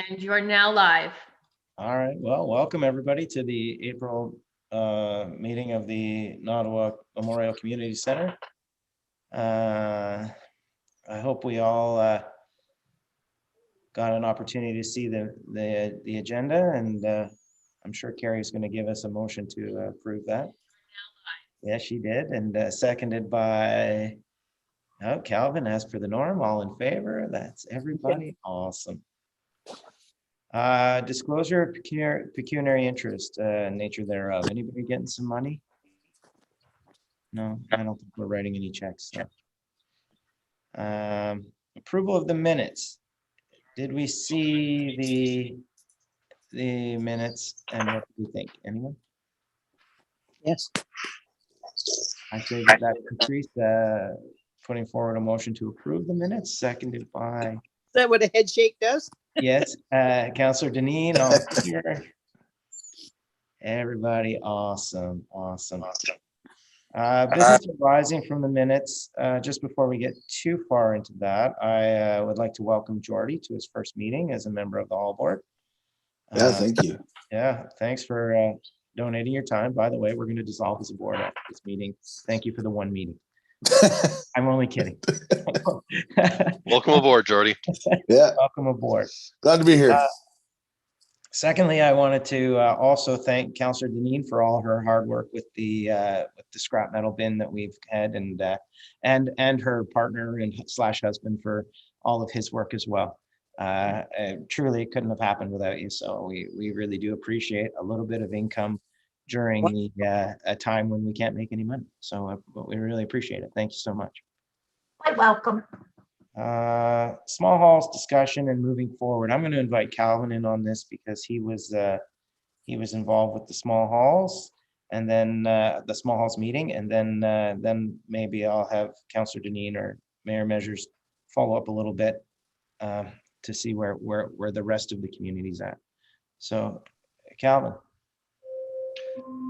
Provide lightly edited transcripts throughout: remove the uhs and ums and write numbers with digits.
And you're now live. All right, well, welcome everybody to the April meeting of the Nottawa Memorial Community Center. I hope we all got an opportunity to see the agenda, and I'm sure Carrie's going to give us a motion to approve that. Yes, she did, and seconded by Calvin, as per the norm. All in favor? That's everybody. Awesome. Disclosure of pecuniary interest, nature thereof. Anybody getting some money? No, I don't think we're writing any checks. So. Approval of the minutes. Did we see the minutes, and what do you think? Anyone? Yes. I say that Patrice putting forward a motion to approve the minutes, seconded by. Is that what a head shake does? Yes, Councillor Deneen, all here. Everybody, awesome. Business arising from the minutes. Just before we get too far into that, I would like to welcome Jordy to his first meeting as a member of the Hall Board. Yeah, thank you. Yeah, thanks for donating your time. By the way, we're going to dissolve as a board after this meeting. Thank you for the one meeting. I'm only kidding. Welcome aboard, Jordy. Yeah, Welcome aboard. glad to be here. Secondly, I wanted to also thank Councillor Deneen for all her hard work with the scrap metal bin that we've had, and her partner and / husband for all of his work as well. Truly, it couldn't have happened without you. So we really do appreciate a little bit of income during a time when we can't make any money. So we really appreciate it. Thank you so much. Quite welcome. Small halls discussion and moving forward. I'm going to invite Calvin in on this because he was involved with the small halls, and then the small halls meeting, and then maybe I'll have Councillor Deneen or Mayor Measures follow up a little bit to see where the rest of the community's at. So, Calvin.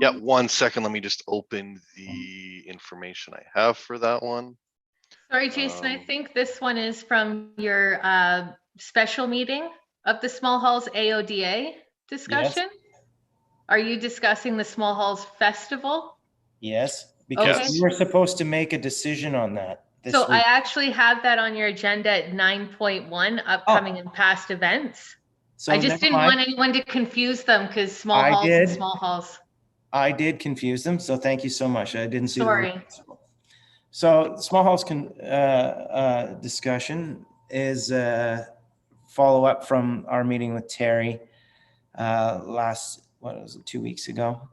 Yeah, 1 second. Let me just open the information I have for that one. Sorry, Jason, I think this one is from your special meeting of the Small Halls AODA discussion. Yes. Are you discussing the Small Halls Festival? Yes, because Okay. we were supposed to make a decision on that. So week. I actually have that on your agenda at 9.1, upcoming and past events. So I just didn't want anyone to confuse them because small halls and small halls. I did confuse them, so thank you so much. I didn't see. Sorry. So small halls discussion is follow up from our meeting with Terry last, what was it, 2 weeks ago.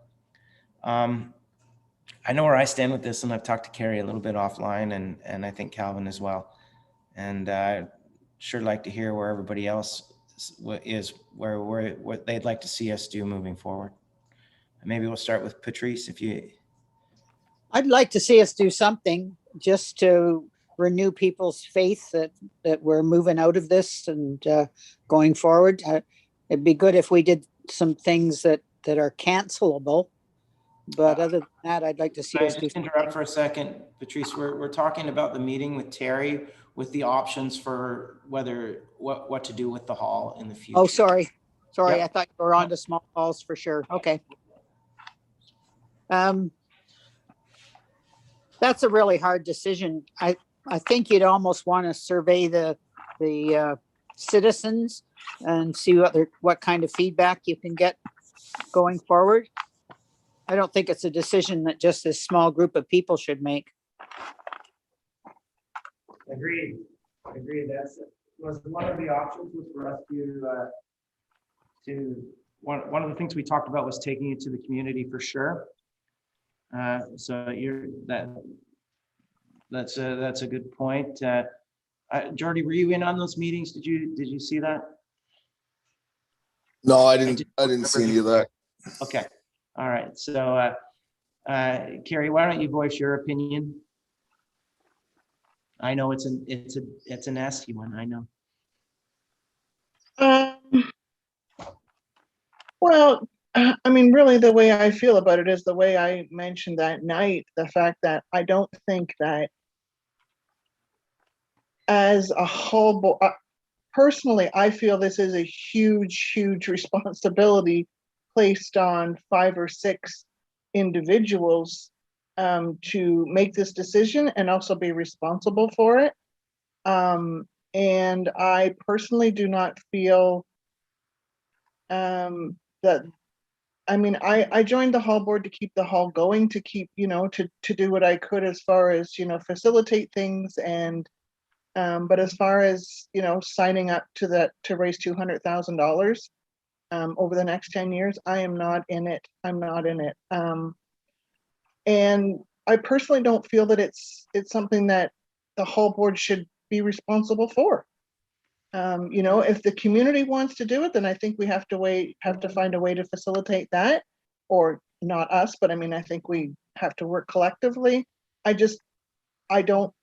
I know where I stand with this, and I've talked to Carrie a little bit offline, and I think Calvin as well. And I'd sure like to hear where everybody else is, what they'd like to see us do moving forward. Maybe we'll start with Patrice, if you. I'd like to see us do something just to renew people's faith that we're moving out of this and going forward. It'd be good if we did some things that are cancelable. But other than that, I'd like to see us do. Interrupt for a second, Patrice. We're talking about the meeting with Terry with the options for what to do with the hall in the future. Oh, sorry. Yep. I thought you were on to small halls for sure. Okay. That's a really hard decision. I think you'd almost want to survey the citizens and see what kind of feedback you can get going forward. I don't think it's a decision that just this small group of people should make. Agreed. That's was one of the options was for us to one of the things we talked about was taking it to the community for sure. So that's a good point. Jordy, were you in on those meetings? Did you see that? No, I didn't see any of that. Okay. All right. So Carrie, why don't you voice your opinion? I know it's a nasty one, I know. Well, I mean, really the way I feel about it is the way I mentioned that night, the fact that I don't think that as a whole, personally, I feel this is a huge, huge responsibility placed on 5 or 6 individuals to make this decision and also be responsible for it. And I personally do not feel that, I mean, I joined the hall board to keep the hall going, to keep, you know, to do what I could as far as, you know, facilitate things. And but as far as, you know, signing up to that, to raise $200,000 over the next 10 years, I am not in it. I'm not in it. And I personally don't feel that it's something that the hall board should be responsible for. You know, if the community wants to do it, then I think we have to find a way to facilitate that, or not us, but I mean, I think we have to work collectively. I don't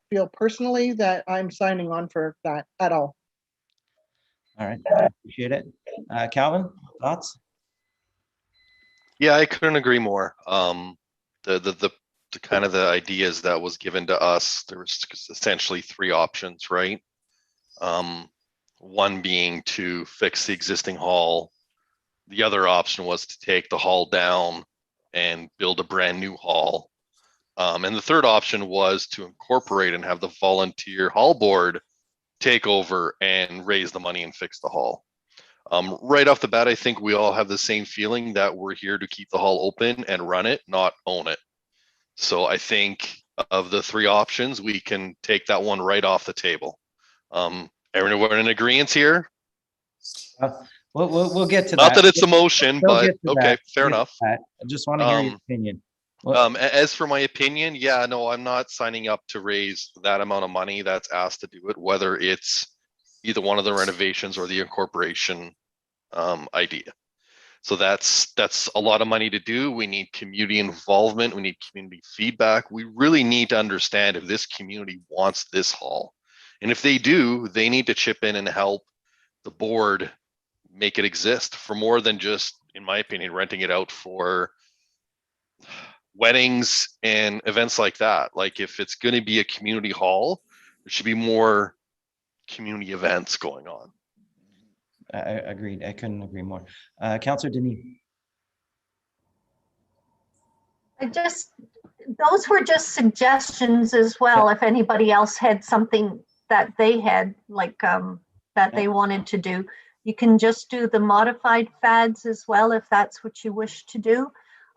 feel personally that I'm signing on for that at all. All right, I appreciate it. Calvin, thoughts? Yeah, I couldn't agree more. The kind of the ideas that was given to us, there was essentially 3 options, right? One being to fix the existing hall. The other option was to take the hall down and build a brand new hall. And the third option was to incorporate and have the volunteer hall board take over and raise the money and fix the hall. Right off the bat, I think we all have the same feeling that we're here to keep the hall open and run it, not own it. So I think of the 3 options, we can take that one right off the table. Everyone in agreement here? We'll get to that. Not that it's a motion, We'll but get to okay, that. fair We'll get enough. to that. I just want to hear your opinion. As for my opinion, yeah, no, I'm not signing up to raise that amount of money that's asked to do it, whether it's either one of the renovations or the incorporation idea. So that's a lot of money to do. We need community involvement. We need community feedback. We really need to understand if this community wants this hall. And if they do, they need to chip in and help the board make it exist for more than just, in my opinion, renting it out for weddings and events like that. Like if it's going to be a community hall, there should be more community events going on. I agreed. I couldn't agree more. Councillor Denis. Those were just suggestions as well. If anybody else had something that they had, like that they wanted to do, you can just do the modified fads as well, if that's what you wish to do.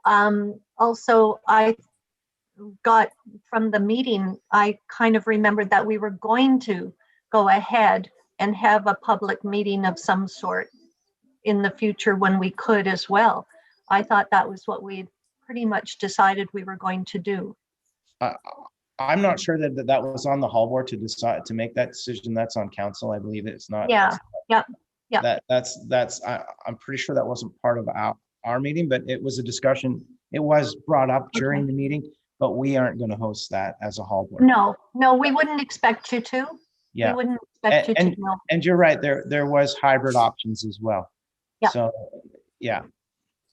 Also, I got from the meeting, I kind of remembered that we were going to go ahead and have a public meeting of some sort in the future when we could as well. I thought that was what we pretty much decided we were going to do. I'm not sure that was on the hall board to decide to make that decision. That's on council. I believe it's not. Yeah. I'm pretty sure that wasn't part of our meeting, but it was a discussion. It was brought up during the meeting, but we aren't going to host that as a hall board. No, we wouldn't expect you to. Yeah. We wouldn't expect you to know. And you're right, there was hybrid options as well. Yeah. So, yeah.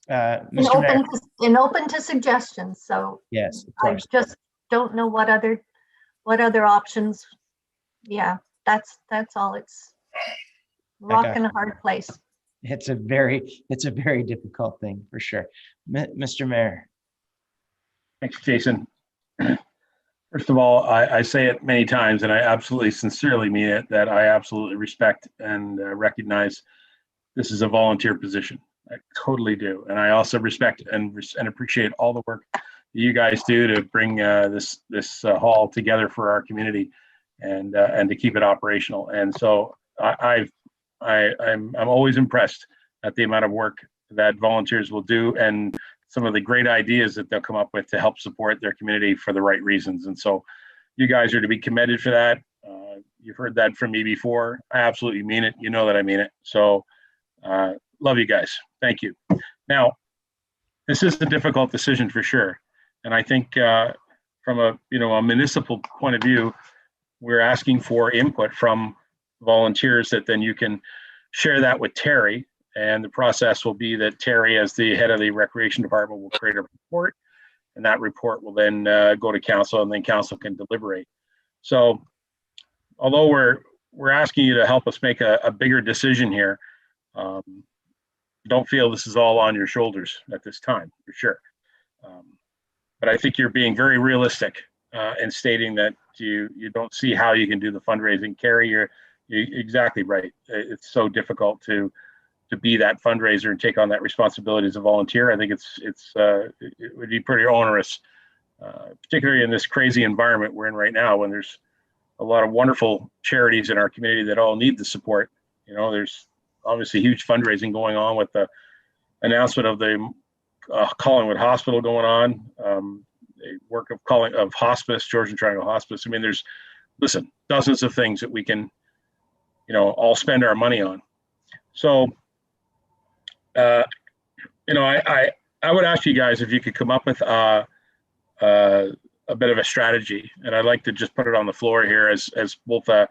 And open to suggestions. So yes, of I course. just don't know what other options. Yeah, that's all. It's rock in a hard place. It's a very difficult thing for sure. Mr. Mayor. Thanks, Jason. First of all, I say it many times, and I absolutely sincerely mean it, that I absolutely respect and recognize this is a volunteer position. I totally do. And I also respect and appreciate all the work that you guys do to bring this hall together for our community and to keep it operational. And so I'm always impressed at the amount of work that volunteers will do and some of the great ideas that they'll come up with to help support their community for the right reasons. And so you guys are to be commended for that. You've heard that from me before. I absolutely mean it. You know that I mean it. So love you guys. Thank you. Now, this is a difficult decision for sure. And I think from a municipal point of view, we're asking for input from volunteers that then you can share that with Terry. And the process will be that Terry, as the head of the recreation department, will create a report, and that report will then go to council, and then council can deliberate. So although we're asking you to help us make a bigger decision here. Um, don't feel this is all on your shoulders at this time, for sure. But I think you're being very realistic in stating that you don't see how you can do the fundraising. Carrie, you're exactly right. It's so difficult to be that fundraiser and take on that responsibility as a volunteer. I think it would be pretty onerous, particularly in this crazy environment we're in right now, when there's a lot of wonderful charities in our community that all need the support. You know, there's obviously huge fundraising going on with the announcement of the Collingwood Hospital going on, the work of hospice, Georgian Triangle Hospice. I mean, there's, listen, dozens of things that we can, you know, all spend our money on. So, you know, I would ask you guys if you could come up with a bit of a strategy, and I'd like to just put it on the floor here as both a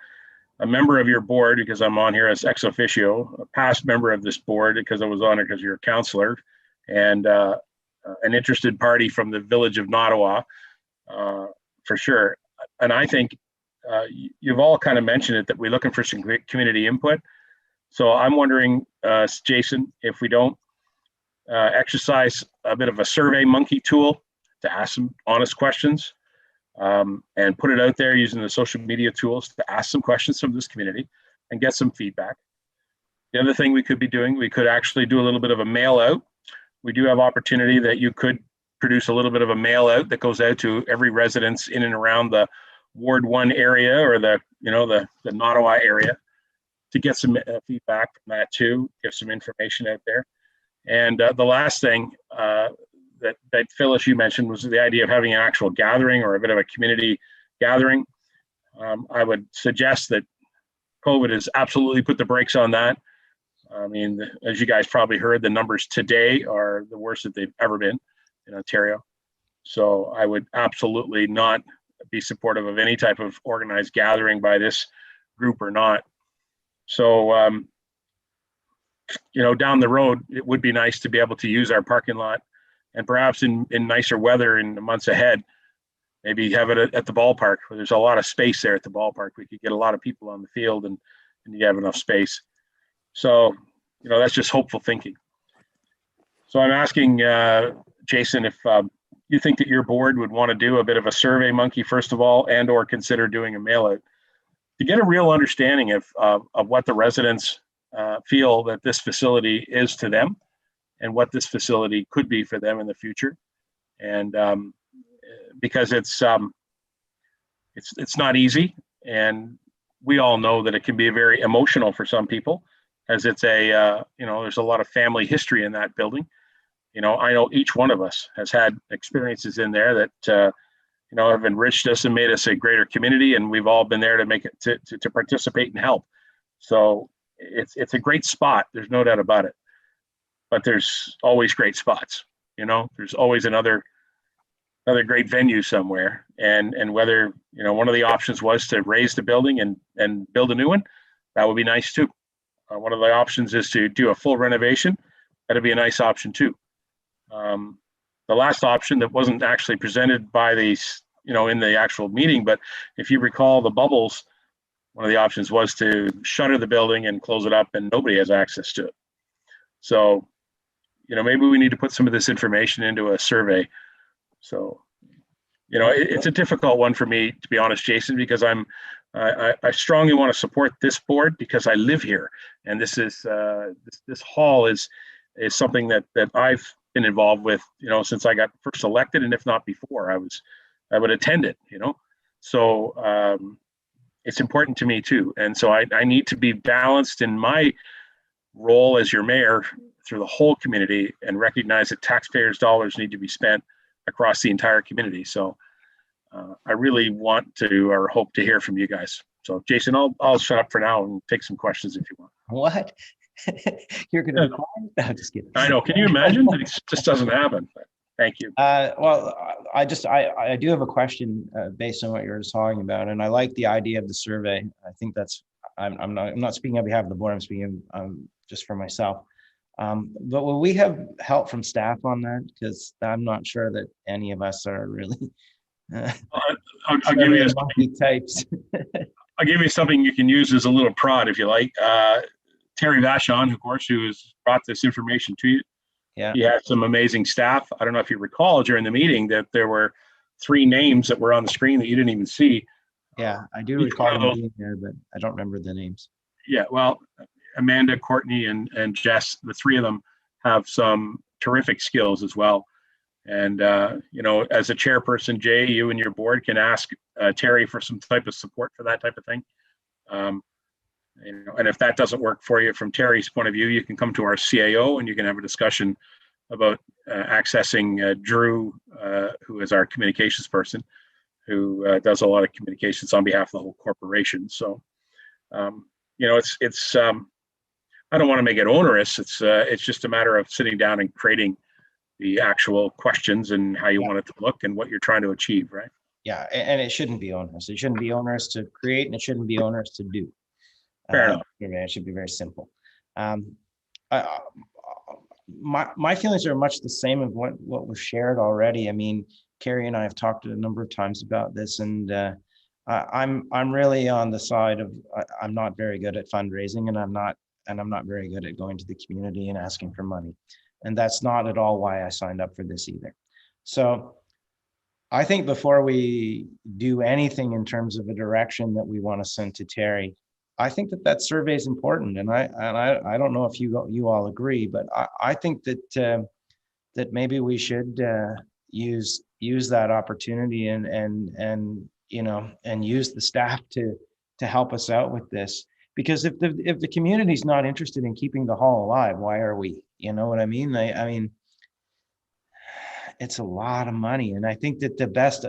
member of your board, because I'm on here as ex officio, a past member of this board because I was on it because you're a counselor, and an interested party from the village of Nottawa, for sure. And I think you've all kind of mentioned it, that we're looking for some community input. So I'm wondering, Jason, if we don't exercise a bit of a survey monkey tool to ask some honest questions, and put it out there using the social media tools to ask some questions from this community and get some feedback. The other thing we could be doing, we could actually do a little bit of a mail out. We do have opportunity that you could produce a little bit of a mail out that goes out to every residence in and around the Ward 1 area, or the Nottawa area, to get some feedback from that too, get some information out there. And the last thing that Phyllis, you mentioned, was the idea of having an actual gathering or a bit of a community gathering. I would suggest that COVID has absolutely put the brakes on that. I mean, as you guys probably heard, the numbers today are the worst that they've ever been in Ontario. So I would absolutely not be supportive of any type of organized gathering by this group or not. So, you know, down the road, it would be nice to be able to use our parking lot, and perhaps in nicer weather in the months ahead, maybe have it at the ballpark, where there's a lot of space there at the ballpark. We could get a lot of people on the field, and you have enough space. So, you know, that's just hopeful thinking. So I'm asking Jason if you think that your board would want to do a bit of a survey monkey, first of all, and or consider doing a mail out to get a real understanding of what the residents feel that this facility is to them, and what this facility could be for them in the future. And because it's not easy, and we all know that it can be very emotional for some people, as it's a you know, there's a lot of family history in that building. You know, I know each one of us has had experiences in there that you know, have enriched us and made us a greater community, and we've all been there to make it to participate and help. So it's a great spot. There's no doubt about it. But there's always great spots. You know, there's always another great venue somewhere. And whether, you know, one of the options was to raise the building and build a new one, that would be nice too. One of the options is to do a full renovation. That'd be a nice option too. The last option that wasn't actually presented by these, you know, in the actual meeting, but if you recall the bubbles, one of the options was to shutter the building and close it up, and nobody has access to it. So, you know, maybe we need to put some of this information into a survey. So, you know, it's a difficult one for me, to be honest, Jason, because I strongly want to support this board because I live here, and this is this hall is something that I've been involved with, you know, since I got first elected, and if not before, I would attend it, you know. So it's important to me too, and so I need to be balanced in my role as your mayor through the whole community, and recognize that taxpayers' dollars need to be spent across the entire community. So I really want to, or hope to, hear from you guys. So Jason, I'll shut up for now and take some questions if you want. What? You're going to? No, just kidding. I know. Can you imagine? It just doesn't happen. Thank you. Well, I do have a question based on what you're just talking about, and I like the idea of the survey. I think that's. I'm not speaking on behalf of the board. I'm speaking just for myself. But will we have help from staff on that? Because I'm not sure that any of us are really. I'll give you monkey types. I'll give you something you can use as a little prod if you like. Terry Vachon, of course, who has brought this information to you. Yeah. He had some amazing staff. I don't know if you recall during the meeting that there were 3 names that were on the screen that you didn't even see. Yeah, I do Each one recall of them those- being there, but I don't remember the names. Yeah, well, Amanda, Courtney, and Jess, the 3 of them have some terrific skills as well. And, as a chairperson, Jay, you and your board can ask Terry for some type of support for that type of thing. And if that doesn't work for you from Terry's point of view, you can come to our CAO and you can have a discussion about accessing Drew, who is our communications person, who does a lot of communications on behalf of the whole corporation. So, it's I don't want to make it onerous. It's just a matter of sitting down and creating the actual questions and how you want it to look and what you're trying to achieve, right? Yeah, and it shouldn't be onerous. It shouldn't be onerous to create, and it shouldn't be onerous to do. Fair enough. It should be very simple. My feelings are much the same of what was shared already. I mean, Carrie and I have talked a number of times about this, and I'm really on the side of I'm not very good at fundraising, and I'm not very good at going to the community and asking for money, and that's not at all why I signed up for this either. So I think before we do anything in terms of a direction that we want to send to Terry, I think that survey is important, and I don't know if you all agree, but I think that maybe we should use that opportunity and use the staff to help us out with this. Because if the community's not interested in keeping the hall alive, why are we? You know what I mean? I mean, it's a lot of money, and I think that the best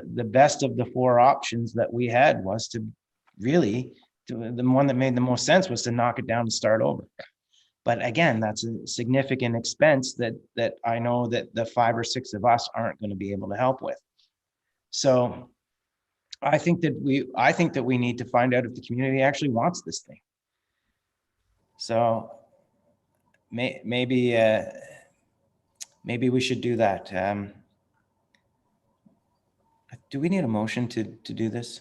of the 4 options that we had was to really. The one that made the most sense was to knock it down and start over. But again, that's a significant expense that I know that the 5 or 6 of us aren't going to be able to help with. So I think that we need to find out if the community actually wants this thing. So maybe we should do that. Do we need a motion to do this?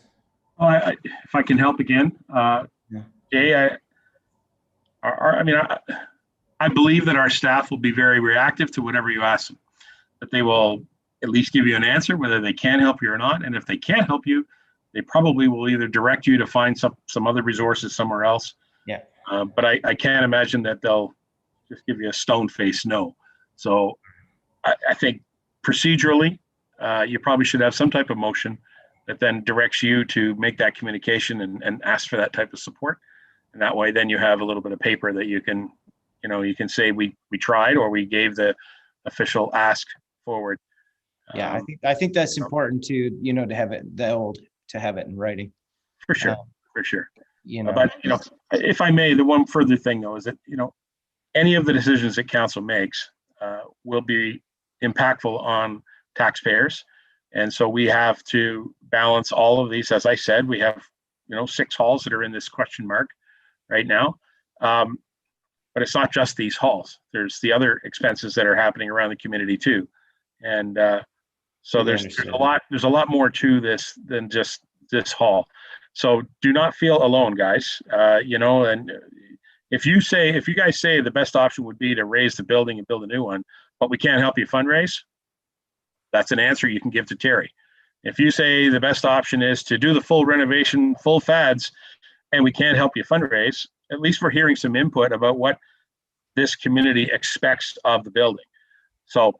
If I can help again, Jay, I believe that our staff will be very reactive to whatever you ask them, that they will at least give you an answer, whether they can help you or not. And if they can't help you, they probably will either direct you to find some other resources somewhere else. Yeah. But I can't imagine that they'll just give you a stone-faced no. So I think procedurally, you probably should have some type of motion that then directs you to make that communication and ask for that type of support. And that way, then you have a little bit of paper that you can say we tried, or we gave the official ask forward. Yeah, I think that's important to have it in writing. For sure. But if I may, the one further thing though is that any of the decisions that council makes will be impactful on taxpayers. And so we have to balance all of these. As I said, we have, 6 halls that are in this question mark right now. But it's not just these halls. There's the other expenses that are happening around the community too. And so there's a lot more to this than just this hall. So do not feel alone, guys. And if you guys say the best option would be to raise the building and build a new one, but we can't help you fundraise, that's an answer you can give to Terry. If you say the best option is to do the full renovation, full fads, and we can't help you fundraise, at least we're hearing some input about what this community expects of the building. So,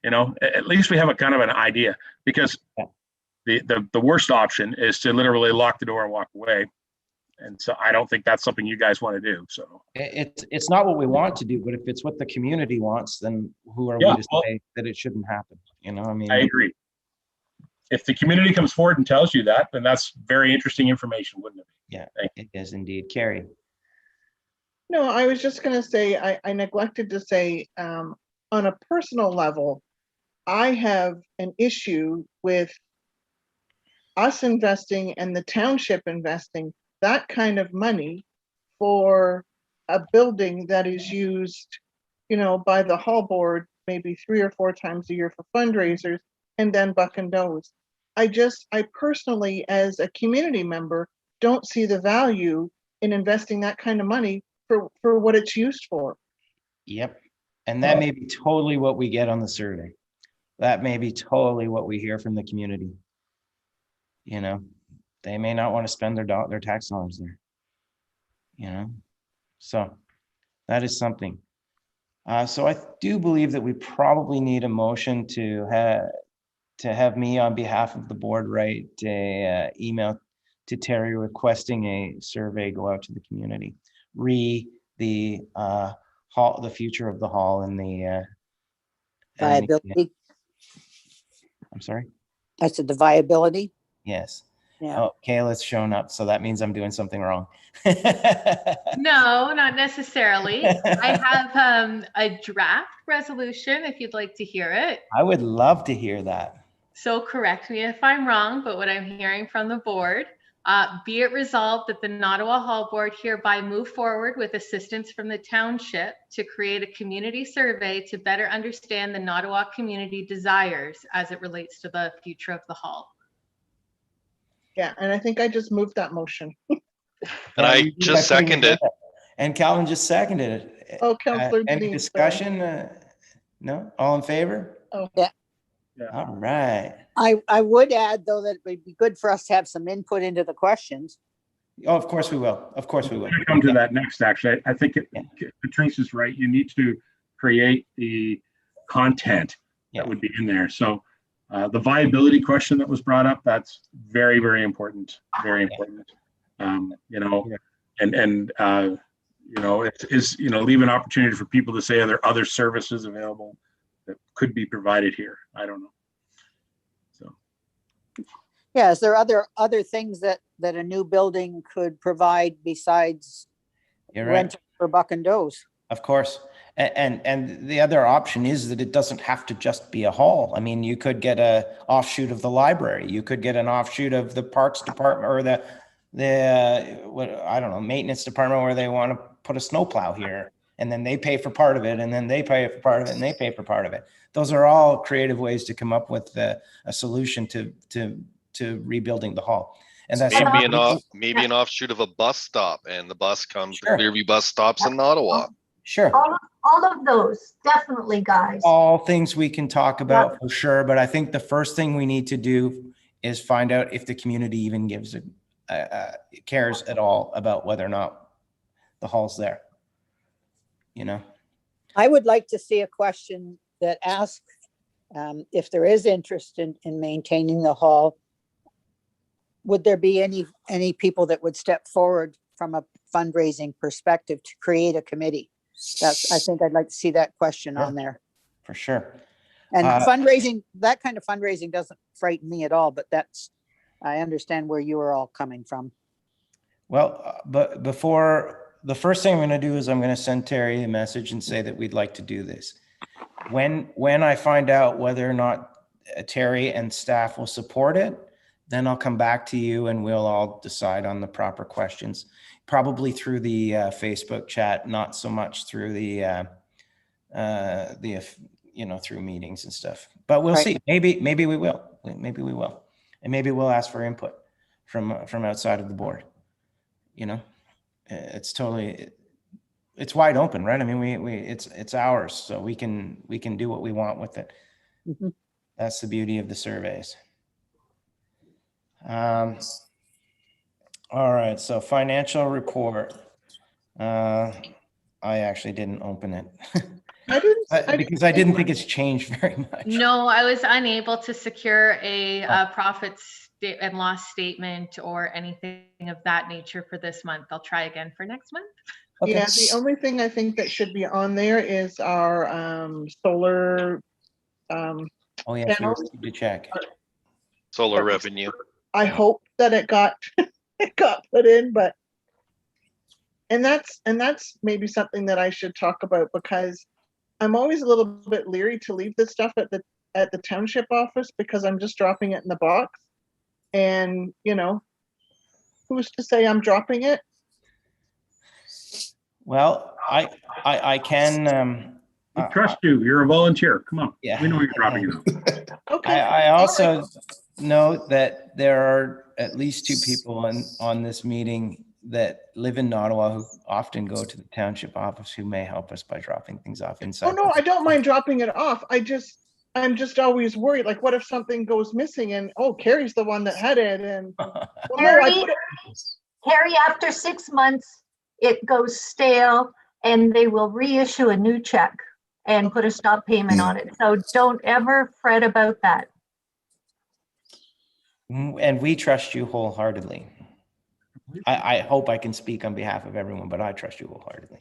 at least we have a kind of an idea, because the worst option is to literally lock the door and walk away. And so I don't think that's something you guys want to do. So it's not what we want to do, but if it's what the community wants, then who are we to say that it shouldn't happen? I agree. If the community comes forward and tells you that, then that's very interesting information, wouldn't it be? Yeah, it is indeed. Carrie. No, I was just going to say, I neglected to say, on a personal level, I have an issue with us investing and the township investing that kind of money for a building that is used, by the hall board maybe 3 or 4 times a year for fundraisers, and then buck and nose. I personally, as a community member, don't see the value in investing that kind of money for what it's used for. Yep. And that may be totally what we get on the survey. That may be totally what we hear from the community. You know, they may not want to spend their tax dollars there. You know, so that is something. So I do believe that we probably need a motion to have me on behalf of the board write a email to Terry requesting a survey go out to the community, the hall, the future of the hall and the Viability. I'm sorry. I said the viability. Yes. Yeah. Oh, Kayla's shown up, so that means I'm doing something wrong. No, not necessarily. I have a draft resolution if you'd like to hear it. I would love to hear that. So correct me if I'm wrong, but what I'm hearing from the board, be it resolved that the Nottawa Hall Board hereby move forward with assistance from the township to create a community survey to better understand the Nottawa community desires as it relates to the future of the hall. Yeah, and I think I just moved that motion. And I just seconded. And Calvin just seconded it. Oh, Councillor Any Denise, discussion? No? All in favor? Oh. Yeah. Yeah. All right. I would add, though, that it would be good for us to have some input into the questions. Oh, of course we will. Of course we will. We're gonna come to that next, actually. I think Patrice is right. You need to create the content Yeah. that would be in there. So the viability question that was brought up, that's very, very important. Very important. You know, and you know, leave an opportunity for people to say, are there other services available that could be provided here? I don't know. So. Yeah, is there other things that a new building could provide besides You're right. rental for buck and does? Of course. And the other option is that it doesn't have to just be a hall. I mean, you could get a offshoot of the library. You could get an offshoot of the parks department or the I don't know, maintenance department, where they want to put a snowplow here, and then they pay for part of it, and then they pay for part of it, and they pay for part of it. Those are all creative ways to come up with a solution to rebuilding the hall. And that's Maybe an offshoot of a bus stop, and the bus comes, Sure. the Clearview bus stops in Nottawa. Sure. All of those, definitely, guys. All things we can talk about for sure, but I think the first thing we need to do is find out if the community even cares at all about whether or not the hall's there. You know, I would like to see a question that asks if there is interest in maintaining the hall, would there be any people that would step forward from a fundraising perspective to create a committee? I think I'd like to see that question on there. for sure. And fundraising, that kind of fundraising doesn't frighten me at all, but I understand where you are all coming from. Well, but before, the first thing I'm going to do is I'm going to send Terry a message and say that we'd like to do this. When I find out whether or not Terry and staff will support it, then I'll come back to you and we'll all decide on the proper questions, probably through the Facebook chat, not so much through through meetings and stuff. But we'll see. Maybe we will. Maybe we will, and maybe we'll ask for input from outside of the board. You know, it's wide open, right? I mean, it's ours, so we can do what we want with it. Mm-hmm. That's the beauty of the surveys. All right, so financial report. I actually didn't open it because I didn't think it's changed very much. No, I was unable to secure a profit and loss statement or anything of that nature for this month. I'll try again for next month. Okay. Yeah, the only thing I think that should be on there is our solar. Oh yes, we received a check. Solar revenue. I hope that it got put in, but and that's maybe something that I should talk about, because I'm always a little bit leery to leave this stuff at the township office, because I'm just dropping it in the box, and who's to say I'm dropping it? Well, I can. We trust you. You're a volunteer. Come on. Yeah. We know you're dropping it. Okay. I also note that there are at least two people on this meeting that live in Nottawa who often go to the township office who may help us by dropping things off inside. Oh, no, I don't mind dropping it off. I'm just always worried, like, what if something goes missing and, oh, Carrie's the one that had it and, well, no, I Harry, put it, Harry, after 6 months, it goes stale and they will reissue a new check and put a stop payment on it. So don't ever fret about that. And we trust you wholeheartedly. I hope I can speak on behalf of everyone, but I trust you wholeheartedly.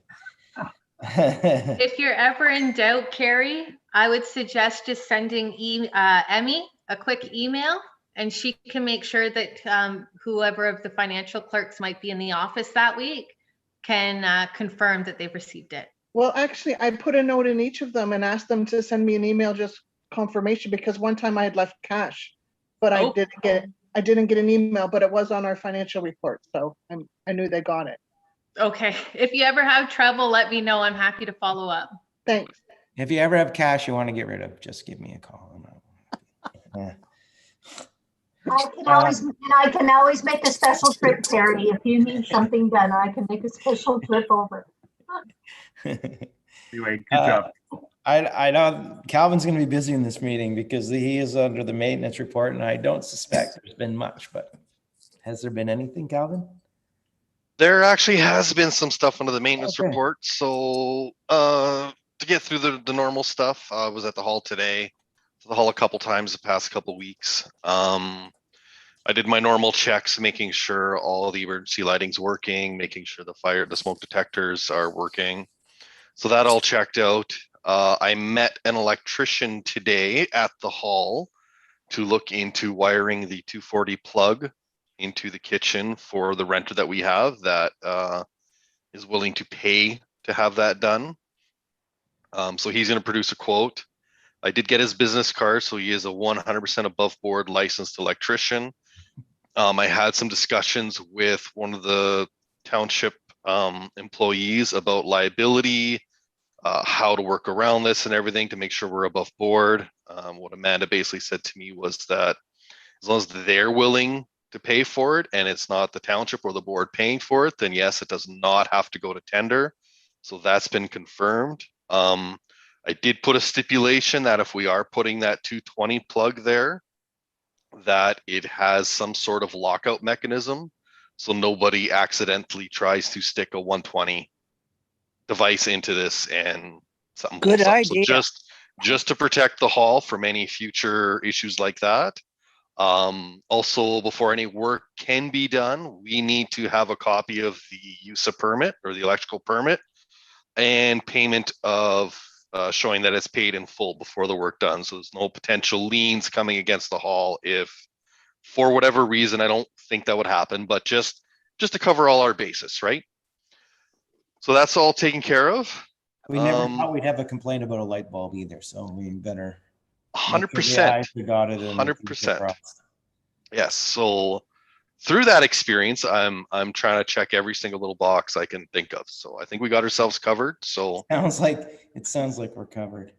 If you're ever in doubt, Carrie, I would suggest just sending Emmy a quick email, and she can make sure that whoever of the financial clerks might be in the office that week can confirm that they've received it. well, actually, I put a note in each of them and asked them to send me an email, just confirmation, because one time I had left cash, but I Oh. didn't get an email, but it was on our financial report, so I knew they got it. Okay, if you ever have trouble, let me know. I'm happy to follow up. Thanks. If you ever have cash you want to get rid of, just give me a call. Yeah. I can always make a special trip, Terry. If you need something done, I can make a special trip over. Anyway, good job. I know Calvin's going to be busy in this meeting because he is under the maintenance report, and I don't suspect there's been much, but has there been anything, Calvin? There actually has been some stuff under the maintenance Okay. report. So to get through the normal stuff, I was at the hall today. The hall a couple times the past couple weeks. I did my normal checks, making sure all the emergency lighting's working, making sure the smoke detectors are working. So that all checked out. I met an electrician today at the hall to look into wiring the 240 plug into the kitchen for the renter that we have that is willing to pay to have that done. So he's going to produce a quote. I did get his business card, so he is a 100% above board licensed electrician. I had some discussions with one of the township employees about liability, how to work around this and everything to make sure we're above board. What Amanda basically said to me was that as long as they're willing to pay for it and it's not the township or the board paying for it, then yes, it does not have to go to tender. So that's been confirmed. I did put a stipulation that if we are putting that 220 plug there, that it has some sort of lockout mechanism so nobody accidentally tries to stick a 120 device into this and something Good blows up. idea. So just to protect the hall from any future issues like that. Also, before any work can be done, we need to have a copy of the use of permit or the electrical permit and payment of showing that it's paid in full before the work done. So there's no potential liens coming against the hall if for whatever reason, I don't think that would happen, but just to cover all our bases, right? So that's all taken care of. We never thought we'd have a complaint about a light bulb either, so we better 100%. 100%. Yes. So through that experience, I'm trying to check every single little box I can think of. So I think we got ourselves covered. So it sounds like we're covered.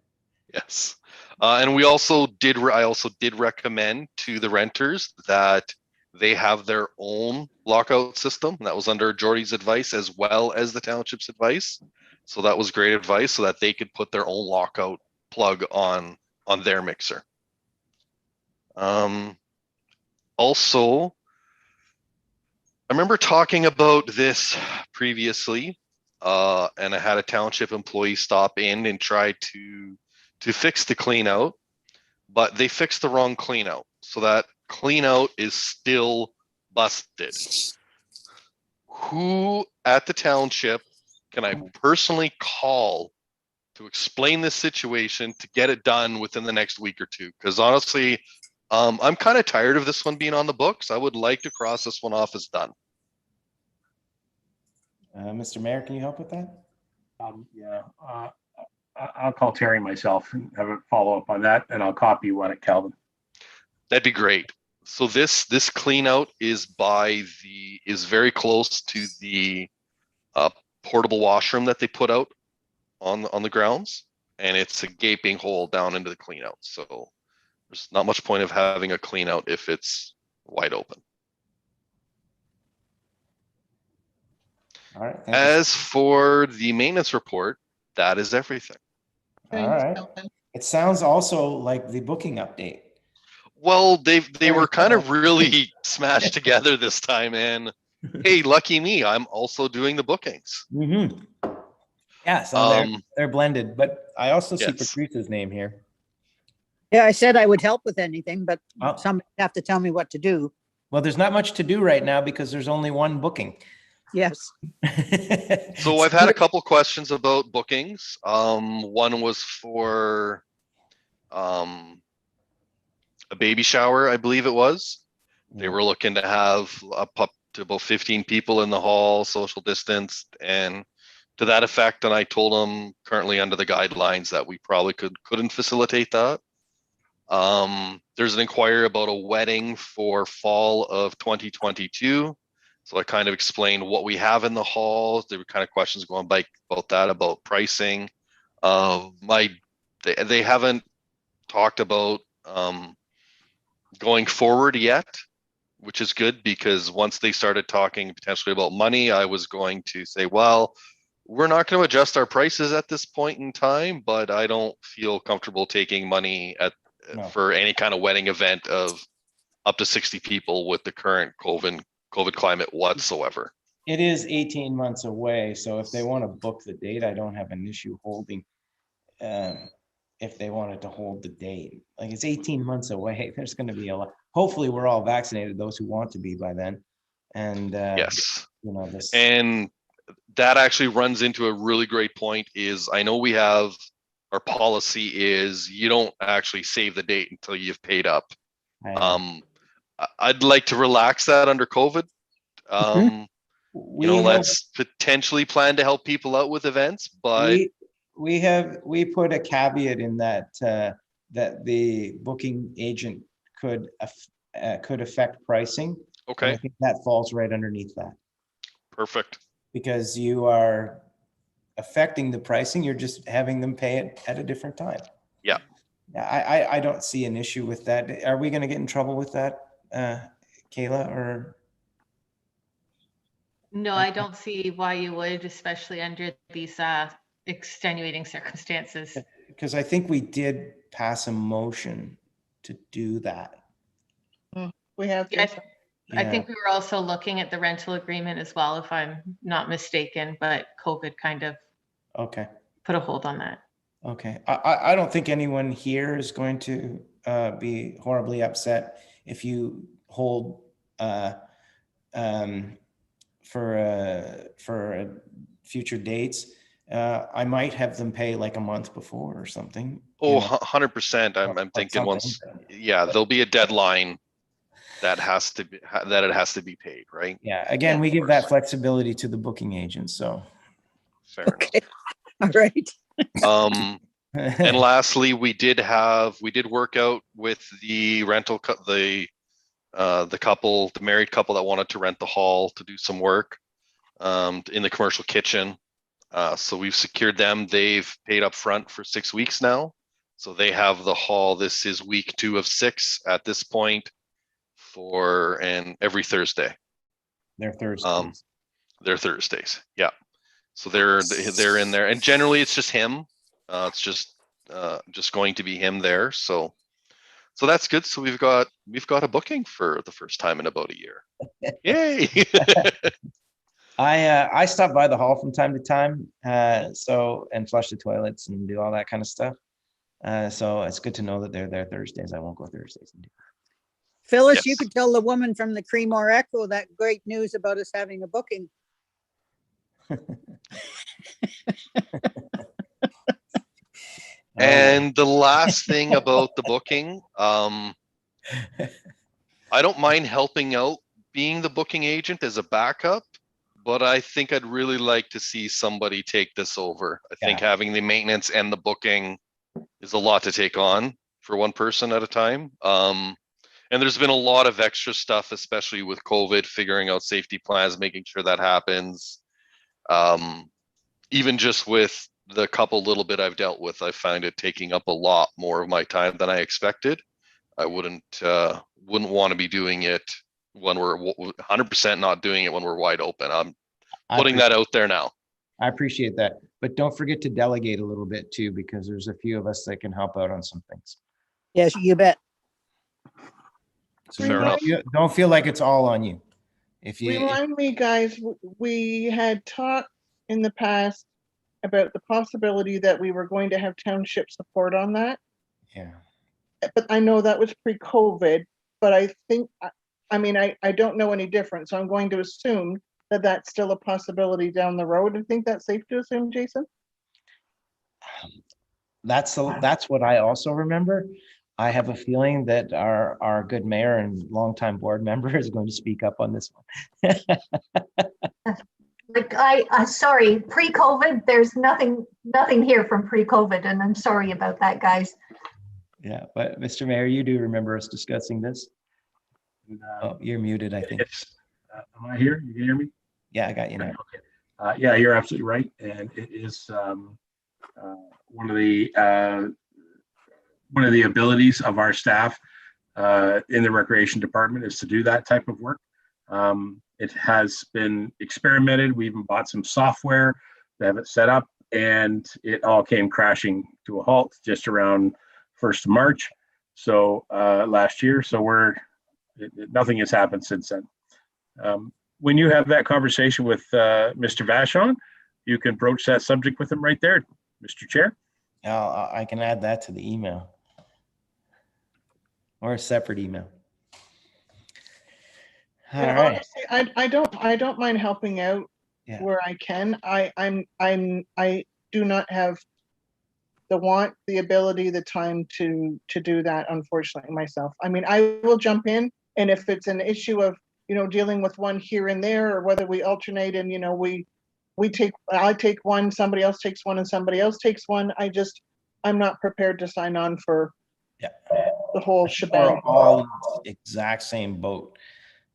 Yes. And I also did recommend to the renters that they have their own lockout system. And that was under Jordy's advice as well as the township's advice. So that was great advice so that they could put their own lockout plug on their mixer. Also, I remember talking about this previously, and I had a township employee stop in and try to fix the clean out, but they fixed the wrong clean out. So that clean out is still busted. Who at the township can I personally call to explain this situation to get it done within the next week or two? Because honestly, I'm kind of tired of this one being on the books. I would like to cross this one off as done. Mr. Mayor, can you help with that? Yeah, I'll call Terry myself and have a follow up on that, and I'll copy one at Calvin. That'd be great. So this clean out is very close to the portable washroom that they put out on the grounds, and it's a gaping hole down into the clean out. So There's not much point of having a clean out if it's wide open. All right. Thank you. As for the maintenance report, that is everything. All Thanks, right. Kelvin. It sounds also like the booking update. Well, they Very were kind of thorough. really smashed together this time, and hey, lucky me, I'm also doing the bookings. Mm-hmm. Yeah, so they're blended, but I also see Yes. Patrice's name here. Yeah, I said I would help with anything, but Oh. somebody have to tell me what to do. Well, there's not much to do right now because there's only one booking. Yes. So I've had a couple questions about bookings. One was for a baby shower, I believe it was. They were looking to have up to about 15 people in the hall, social distanced, and to that effect. And I told them currently under the guidelines that we probably couldn't facilitate that. There's an inquiry about a wedding for fall of 2022. So I kind of explained what we have in the hall. There were kind of questions going by about that, about pricing. They haven't talked about going forward yet, which is good, because once they started talking potentially about money, I was going to say, well, we're not going to adjust our prices at this point in time, but I don't feel comfortable taking money for any kind of wedding event of up to 60 people with the current COVID climate whatsoever. It is 18 months away, so if they want to book the date, I don't have an issue holding. If they wanted to hold the date, like it's 18 months away, there's going to be a lot. Hopefully, we're all vaccinated, those who want to be by then. And Yes, you know this. And that actually runs into a really great point. Is I know we have our policy is you don't actually save the date until you've paid up. I'd like to relax that under COVID. Let's potentially plan to help people out with events, but we put a caveat in that that the booking agent could affect pricing. Okay. And I think that falls right underneath that. Perfect. Because you are affecting the pricing, you're just having them pay it at a different time. Yeah. I don't see an issue with that. Are we going to get in trouble with that, Kayla, or? No, I don't see why you would, especially under these extenuating circumstances. Because I think we did pass a motion to do that. We have. Yes. I think we were also looking at the rental agreement as well, if I'm not mistaken, but COVID kind of put a hold on that. Okay. I don't think anyone here is going to be horribly upset if you hold for future dates. I might have them pay like a month before or something. Oh, 100%. I'm thinking once, there'll be a deadline that it has to be paid, right? Yeah. Again, we give that flexibility to the booking agent. So fair enough. All right. And lastly, we did work out with the rental, the married couple that wanted to rent the hall to do some work in the commercial kitchen. So we've secured them. They've paid up front for 6 weeks now. So they have the hall. This is week 2 of 6 at this point and every Thursday. They're Thursdays. They're Thursdays. Yeah. So they're in there, and generally it's just him. It's just going to be him there. So that's good. So we've got a booking for the first time in about a year. Yay! I stop by the hall from time to time, and flush the toilets and do all that kind of stuff. So it's good to know that they're there Thursdays. I won't go Thursdays. Phyllis, you could tell the woman from the Creemore Echo that great news about us having a booking. And the last thing about the booking, I don't mind helping out being the booking agent as a backup, but I think I'd really like to see somebody take this over. I think having the maintenance and the booking is a lot to take on for one person at a time. And there's been a lot of extra stuff, especially with COVID, figuring out safety plans, making sure that happens. Even just with the couple little bit I've dealt with, I find it taking up a lot more of my time than I expected. I wouldn't want to be doing it when we're 100% not doing it when we're wide open. I'm putting that out there now. I appreciate that, but don't forget to delegate a little bit too, because there's a few of us that can help out on some things. Yes, you bet. So Fair enough. don't feel like it's all on you. If you, Remind me, guys, we had talked in the past about the possibility that we were going to have township support on that. yeah, But I know that was pre-COVID, but I think, I mean, I don't know any different, so I'm going to assume that that's still a possibility down the road. I think that's safe to assume, Jason? that's what I also remember. I have a feeling that our good mayor and longtime board member is going to speak up on this one. Like sorry, pre-COVID, there's nothing here from pre-COVID, and I'm sorry about that, guys. Yeah, but Mr. Mayor, you do remember us discussing this? Oh, you're muted, I think. Am I here? You can hear me? Yeah, I got you now. Okay. Yeah, you're absolutely right, and it is one of the abilities of our staff in the recreation department is to do that type of work. It has been experimented. We even bought some software to have it set up, and it all came crashing to a halt just around 1st of March. So last year, so nothing has happened since then. When you have that conversation with Mr. Vachon, you can broach that subject with him right there, Mr. Chair. I can add that to the email or a separate email. All And right. honestly, I don't mind helping out Yeah. where I can. I do not have the ability, the time to do that, unfortunately, myself. I mean, I will jump in, and if it's an issue of, dealing with one here and there, or whether we alternate and, I take one, somebody else takes one, and somebody else takes one. I'm not prepared to sign on for the whole shebang. We're all in the exact same boat.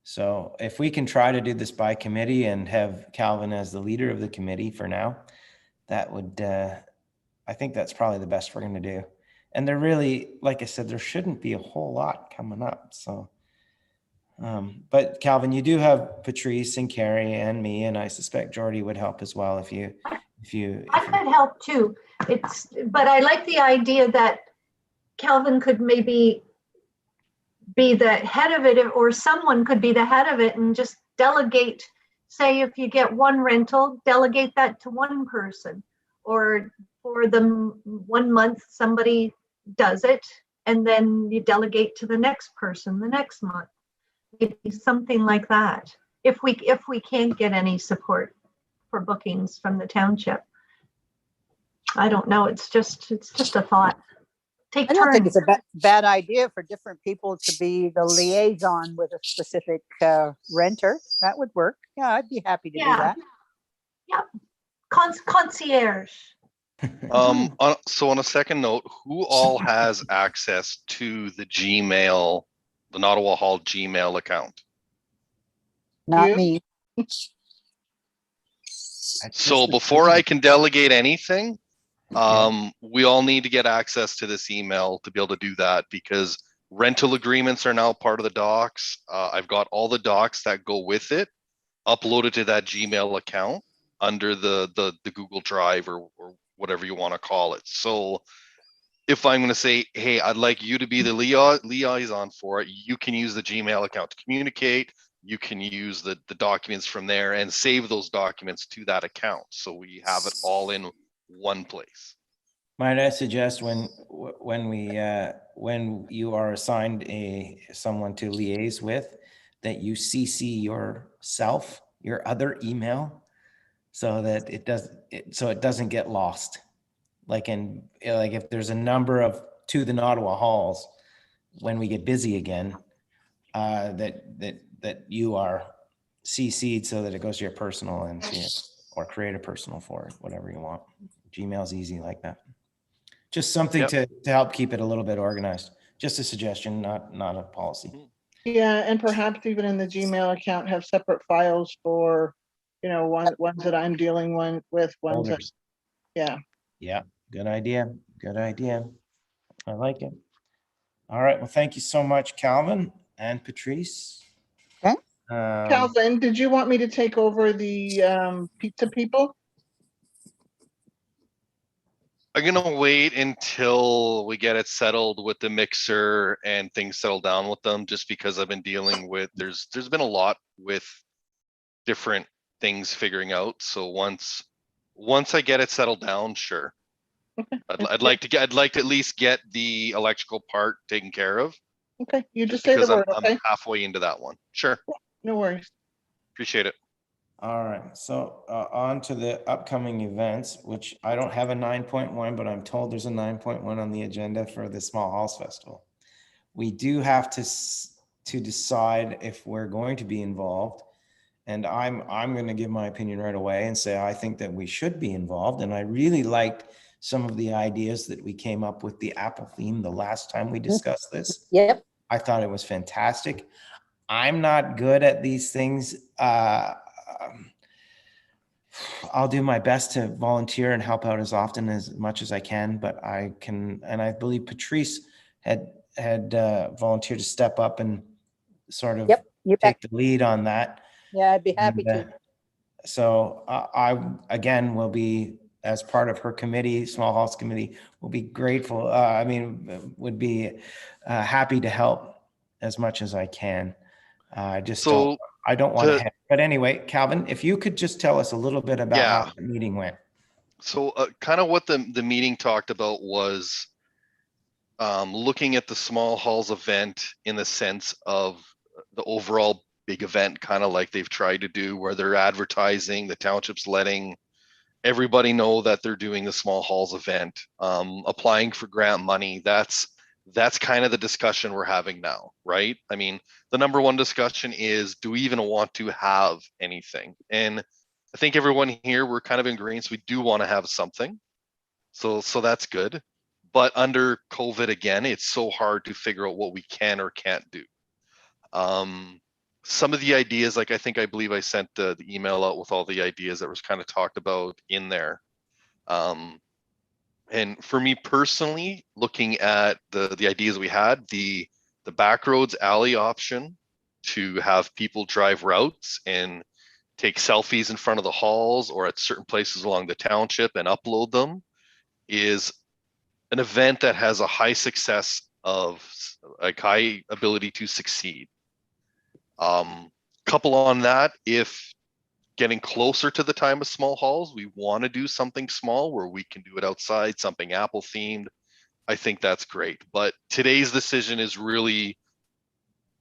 So if we can try to do this by committee and have Calvin as the leader of the committee for now, that would, I think that's probably the best we're going to do. And there really, like I said, there shouldn't be a whole lot coming up. So, but Calvin, you do have Patrice and Carrie and me, and I suspect Jordy would help as well if you. I could help too. But I like the idea that Calvin could maybe be the head of it, or someone could be the head of it and just delegate. Say if you get one rental, delegate that to one person, or for the 1 month somebody does it, and then you delegate to the next person the next month. Maybe something like that. If we can't get any support for bookings from the township, I don't know. It's just a thought. Take I don't think turns. it's a bad idea for different people to be the liaison with a specific renter. That would work. Yeah, I'd be happy to do that. Yep. Concierge. So on a second note, who all has access to the Gmail, the Nottawa Hall Gmail account? Not You? me. So before I can delegate anything, we all need to get access to this email to be able to do that, because rental agreements are now part of the docs. I've got all the docs that go with it uploaded to that Gmail account under the Google Drive or whatever you want to call it. So if I'm going to say, hey, I'd like you to be the liaison for it, you can use the Gmail account to communicate. You can use the documents from there and save those documents to that account. So we have it all in one place. Might I suggest when you are assigned someone to liaise with, that you CC yourself, your other email, so that it doesn't get lost. Like if there's a number to the Nottawa Halls, when we get busy again, that you are CC'd so that it goes to your personal, and or create a personal for it, whatever you want. Gmail's easy like that. Just something to help keep it a little bit organized. Just a suggestion, not a policy. Yeah, and perhaps even in the Gmail account have separate files for, ones that I'm dealing with, ones that, Folders. yeah. Yeah, good idea. Good idea. I like it. All right. Well, thank you so much, Calvin and Patrice. Okay. Calvin, did you want me to take over the pizza people? I'm gonna wait until we get it settled with the mixer and things settle down with them, just because I've been dealing with, there's been a lot with different things figuring out. So once I get it settled down, sure. I'd like to at least get the electrical part taken care of, Okay, you just just say the because word, I'm okay? halfway into that one. Sure, No worries. appreciate it. All right. So on to the upcoming events, which I don't have a 9.1, but I'm told there's a 9.1 on the agenda for the Small Halls Festival. We do have to decide if we're going to be involved. And I'm going to give my opinion right away and say I think that we should be involved. And I really liked some of the ideas that we came up with the Apple theme the last time we discussed this. Yep. I thought it was fantastic. I'm not good at these things. I'll do my best to volunteer and help out as often as much as I can, but I can, and I believe Patrice had volunteered to step up and sort of Yep. You bet. take the lead on that. Yeah, I'd be happy And, to. So I, again, will be, as part of her committee, Small Halls Committee, will be grateful. Would be happy to help as much as I can. I just don't, I don't want to, but anyway, Calvin, if you could just tell us a little bit about how the meeting went. So kind of what the meeting talked about was looking at the Small Halls event in the sense of the overall big event, kind of like they've tried to do, where they're advertising, the township's letting everybody know that they're doing the Small Halls event, applying for grant money. That's kind of the discussion we're having now, right? I mean, the number one discussion is, do we even want to have anything? And I think everyone here, we're kind of in agreement. We do want to have something. So that's good. But under COVID again, it's so hard to figure out what we can or can't do. Some of the ideas, like I believe I sent the email out with all the ideas that was kind of talked about in there. And for me personally, looking at the ideas we had, the back roads alley option to have people drive routes and take selfies in front of the halls or at certain places along the township and upload them is an event that has a high success of like high ability to succeed. Couple on that, if getting closer to the time of Small Halls, we want to do something small where we can do it outside, something Apple themed, I think that's great. But today's decision is really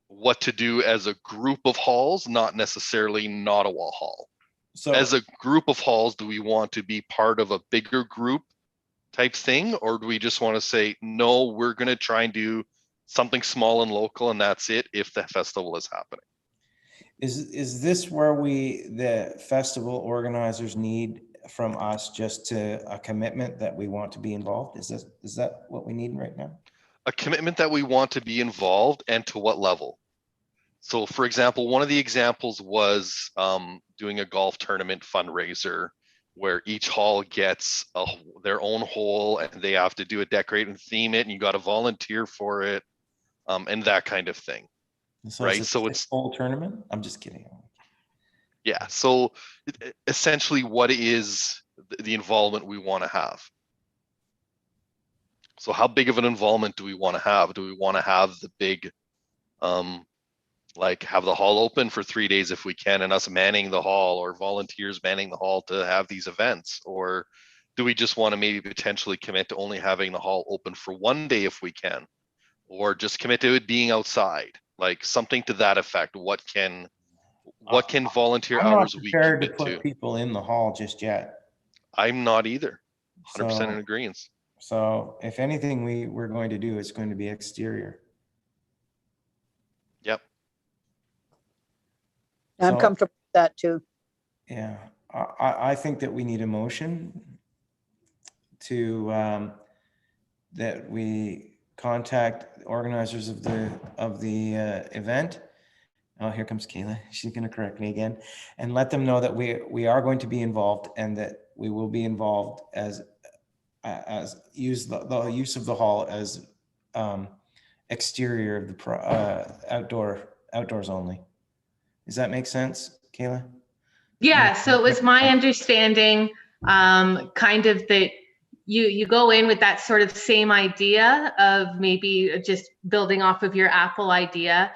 what to do as a group of halls, not necessarily Nottawa Hall. So as a group of halls, do we want to be part of a bigger group type thing, or do we just want to say, no, we're going to try and do something small and local, and that's it if the festival is happening? Is this where the festival organizers need from us just a commitment that we want to be involved? Is that what we need right now? A commitment that we want to be involved, and to what level? So for example, one of the examples was doing a golf tournament fundraiser where each hall gets their own hole and they have to do a decorate and theme it, and you got to volunteer for it, and that kind of thing. So right. So it's a whole tournament. I'm just kidding. Yeah. So essentially, what is the involvement we want to have? So how big of an involvement do we want to have? Do we want to have the big, like have the hall open for 3 days if we can, and us manning the hall, or volunteers manning the hall to have these events? Or do we just want to maybe potentially commit to only having the hall open for 1 day if we can, or just commit to it being outside? Like something to that effect. What can volunteer hours a week commit to put people in the hall just yet? I'm not either. 100% in agreement. So if anything we're going to do, it's going to be exterior. Yep. I'm comfortable with that too. Yeah, I think that we need a motion to that we contact organizers of the event. Oh, here comes Kayla. She's going to correct me again, and let them know that we are going to be involved, and that we will be involved as use the use of the hall as exterior of the outdoors only. Does that make sense, Kayla? Yeah, so it was my understanding, kind of that you go in with that sort of same idea of maybe just building off of your Apple idea,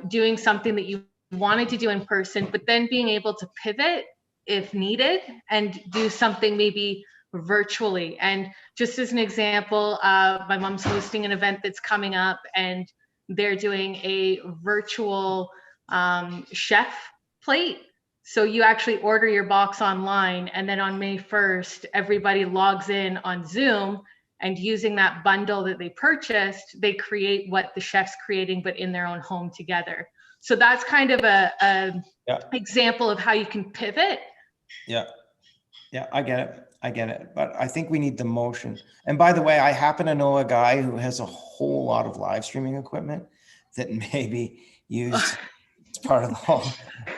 doing something that you wanted to do in person, but then being able to pivot if needed and do something maybe virtually. And just as an example, my mom's hosting an event that's coming up, and they're doing a virtual chef plate. So you actually order your box online, and then on May 1st, everybody logs in on Zoom, and using that bundle that they purchased, they create what the chef's creating, but in their own home together. So that's kind of a example of how you can pivot. Yeah, I get it. But I think we need the motion. And by the way, I happen to know a guy who has a whole lot of live streaming equipment that may be used as part of the hall,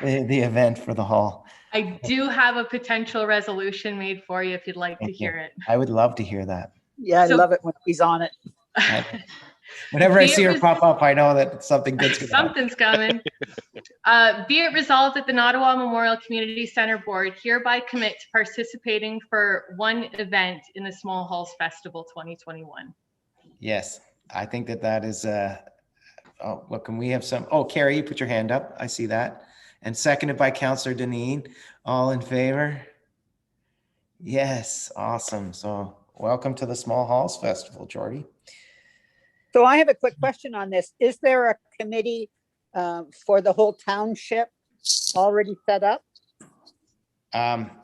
the event for the hall. I do have a potential resolution made for you if you'd like to hear it. I would love to hear that. Yeah, I love it when he's on it. Whenever I see her pop up, I know that something good's going to happen. Something's coming. Be it resolved that the Nottawa Memorial Community Center Board hereby commit to participating for one event in the Small Halls Festival 2021. Yes, I think that is, oh, well, can we have some, oh, Carrie, you put your hand up. I see that. And seconded by Councillor Deneen. All in favor? Yes, awesome. So welcome to the Small Halls Festival, Jordy. So I have a quick question on this. Is there a committee for the whole township already set up?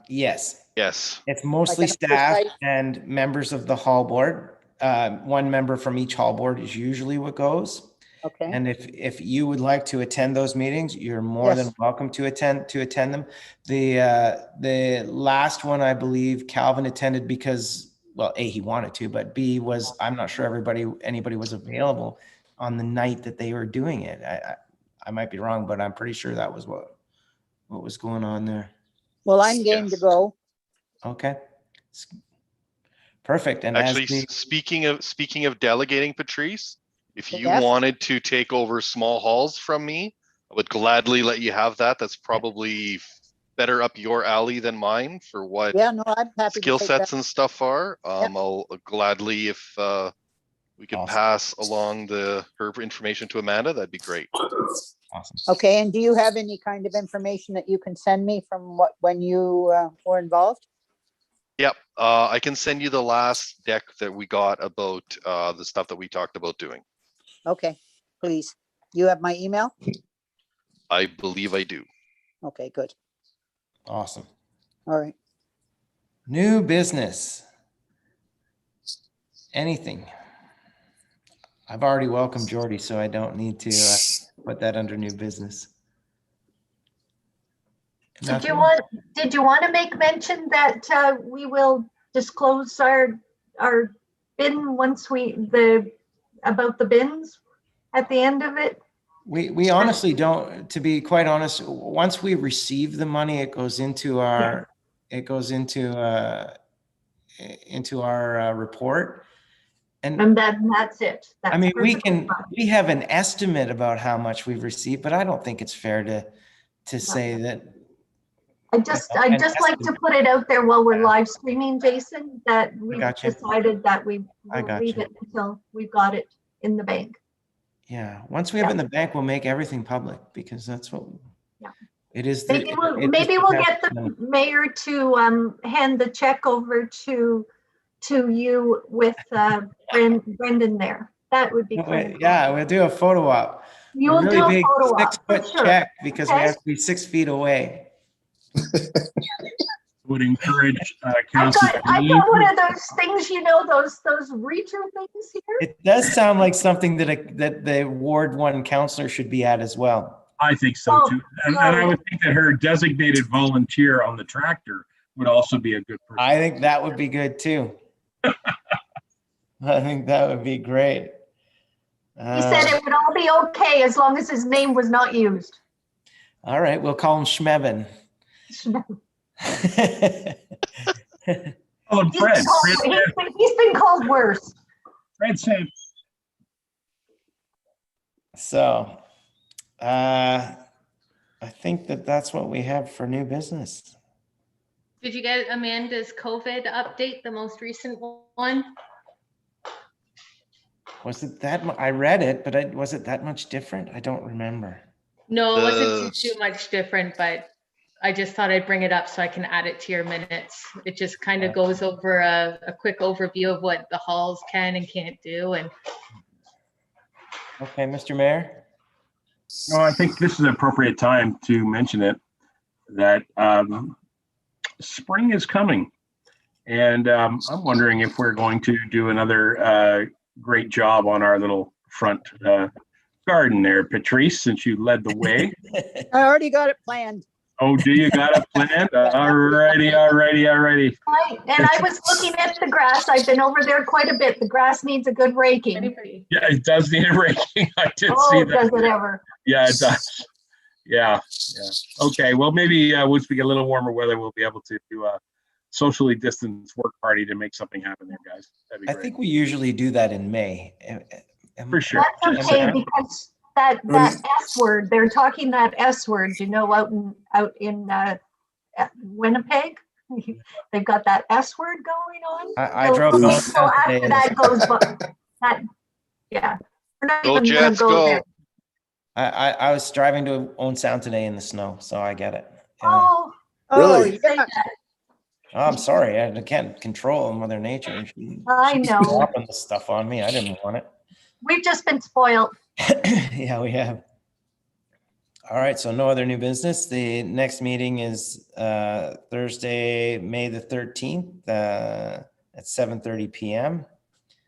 Yes. Yes. It's mostly Like staff and members of the hall board. One member from each hall board is usually what goes. Okay. And if you would like to attend those meetings, you're more than welcome to attend them. The last one, I believe Calvin attended because, well, A, he wanted to, but B was, I'm not sure anybody was available on the night that they were doing it. I might be wrong, but I'm pretty sure that was what was going on there. Well, I'm game to go. Okay. Perfect. And actually, speaking of delegating, Patrice, if you wanted to take over Small Halls from me, I would gladly let you have that. That's probably better up your alley than mine for what I'm happy skill sets and stuff are. I'll gladly, if we can pass along her information to Amanda, that'd be great. Awesome. Okay, and do you have any kind of information that you can send me from when you were involved? Yep, I can send you the last deck that we got about the stuff that we talked about doing. Okay, please. You have my email? I believe I do. Okay, good. Awesome. All right. New business. Anything? I've already welcomed Jordy, so I don't need to put that under new business. Did you want to make mention that we will disclose our bin once about the bins at the end of it? We honestly don't, to be quite honest. Once we receive the money, it goes into our report, and that's it. That's, I mean, we have an estimate about how much we've received, but I don't think it's fair to say that. I just like to put it out there while we're live streaming, Jason, that we've decided that we will leave it until we've got it in the bank. Yeah, once we have it in the bank, we'll make everything public, because that's what it is. Maybe we'll get the mayor to hand the check over to you with Brendan there. That would be cool. Yeah, we'll do a photo op. You'll do a photo op. 6-foot check, because we have to be 6 feet away. Would encourage I've got one of those things, those reacher things here. It does sound like something that the Ward 1 counselor should be at as well. I think so too. And I would think that her designated volunteer on the tractor would also be a good person. I think that would be good too. I think that would be great. He said it would all be okay as long as his name was not used. All right, we'll call him Schmevin. Oh, Fred. He's been called worse. Fred said, So, I think that's what we have for new business. Did you get Amanda's COVID update, the most recent one? Was it that, I read it, but was it that much different? I don't remember. No, it wasn't too much different, but I just thought I'd bring it up so I can add it to your minutes. It just kind of goes over a quick overview of what the halls can and can't do. And Okay, Mr. Mayor? No, I think this is an appropriate time to mention it, that spring is coming. And I'm wondering if we're going to do another great job on our little front garden there, Patrice, since you led the way. I already got it planned. Oh, do you got it planned? Alrighty. Right, and I was looking at the grass. I've been over there quite a bit. The grass needs a good raking. anybody? Yeah, it does need a raking. I did see Oh, that. does it ever? Yeah, it does. Yeah. Okay, well, maybe once we get a little warmer weather, we'll be able to do a socially distanced work party to make something happen there, guys. That'd be I great. think we usually do that in May. For sure. That's okay, because that S word, they're talking that S word, you know, out in Winnipeg. They've got that S word going on. I So- drove Ooh. north So after today. that goes, that, yeah. We're not Go even gonna Jets, go go. there. I was driving to Owen Sound today in the snow, so I get it. Yeah. Oh, Oh, Really? say yeah. that. Oh, I'm sorry, I can't control Mother Nature. I She's know. dropping this stuff on me. I didn't want it. We've just been spoiled. Yeah, we have. All right, so no other new business. The next meeting is Thursday, May the 13th at 7:30 p.m.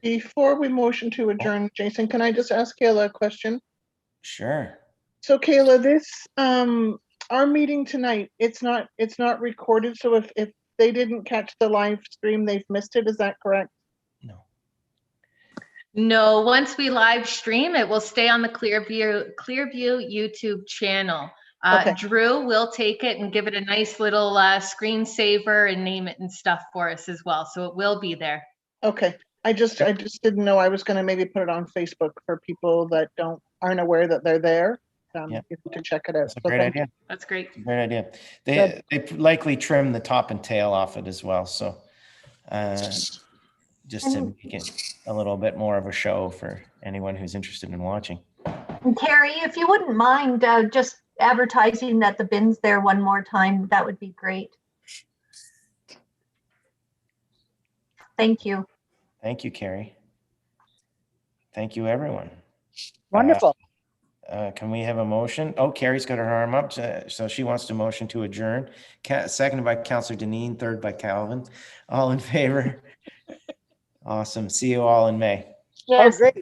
Before we motion to adjourn, Jason, can I just ask Kayla a question? Sure. So Kayla, this, our meeting tonight, it's not recorded, so if they didn't catch the live stream, they've missed it, is that correct? No. No, once we live stream, it will stay on the Clearview YouTube channel. Okay. Drew will take it and give it a nice little screensaver and name it and stuff for us as well. So it will be there. Okay, I just didn't know. I was gonna maybe put it on Facebook for people that aren't aware that they're there. Yeah. If you could check it out. That's a So great thank you. idea. That's great. Great idea. They likely trim the top and tail off it as well. So just to make it a little bit more of a show for anyone who's interested in watching. And Carrie, if you wouldn't mind just advertising that the bin's there one more time, that would be great. Thank you. Thank you, Carrie. Thank you, everyone. Wonderful. Can we have a motion? Oh, Carrie's got her arm up, so she wants to motion to adjourn. Seconded by Councillor Deneen, third by Calvin. All in favor? Awesome. See you all in May. Oh, Yes. great.